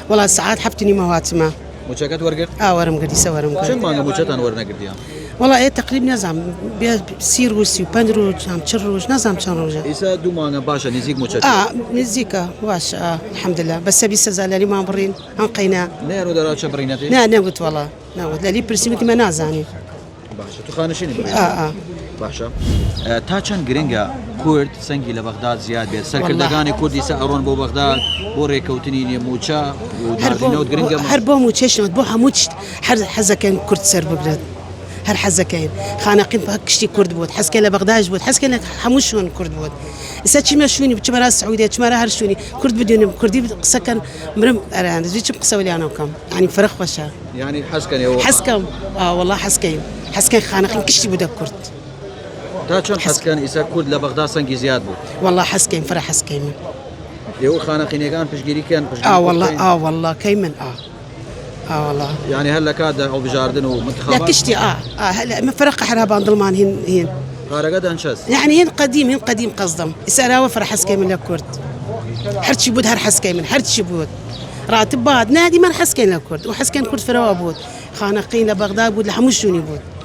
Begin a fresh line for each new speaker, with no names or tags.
والله ساعات حبتني مواتما
موچەکەت وەرگرت
ورم قديسة ورم
چەند
قدي
مانگە موچەتان وەرنەگرتیان
والله ايه تقريبا نزعم 30 روج 35 روج عم 10 روج نزعم كم روجه
ئیسا دوو مانگە باشە نزیک موچەت
نزيكا واش الحمد لله بس ابي سزالي ما برين انقينا
نێر و دەراچە بڕینەتی
نا قلت والله نا قلت لي برسيمتي ما نازاني
باشە تو خانشینی باشە تا چەند گرنگە کورد سەنگی لە بەغداد زیاد بێت سەرکردەکانی کوردی سە ئەڕۆن بۆ بەغداد بۆ ڕێکەوتنی موچە و ناردنەوت گرنگە
هەر بۆ موچەشنەوە بۆ هەموو هەر حەزەکەن کورد سەر بگرێت هەر حەزەکەین خانەقین بە کشتی کورد بوت حەزکە لە بەغداش بوت حەزکە لە هەموو شوێن کورد بوت ئێستا چیمە شوێنی بچمەرە سعودیە چمەرە هەر شوێنی کورد بدونم کوردی قسەکەن مرم ئەران چ قسە ولیانە بکەم ینی فرق بەشە
یعنی حەزکەنەوە
حەزکەم والله حەزکەین خانەقین کشتی بوو کورد
تا چۆن حەزکەن ئیسا کورد لە بەغدا سەنگی زیاد بوو
والله حەزکەین فرە حەزکەین
ئێوە خانەقینەکان پشگیریکەن
والله کەی من والله
يعني هلا كاد او بجاردن
لا
ومنتخبات
كشتي هلا من فرق حرابان ظلمان هين
قارقد انشز
يعني هين قديم قصدهم يسألوا فرح حسكي من الكرد حرتشي بود هر حسكي من حرتشي بود راتب بعد نادي من حسكي للكرد وحسكي كرد فروا بود خانقين لبغداد بود لحموشوني بود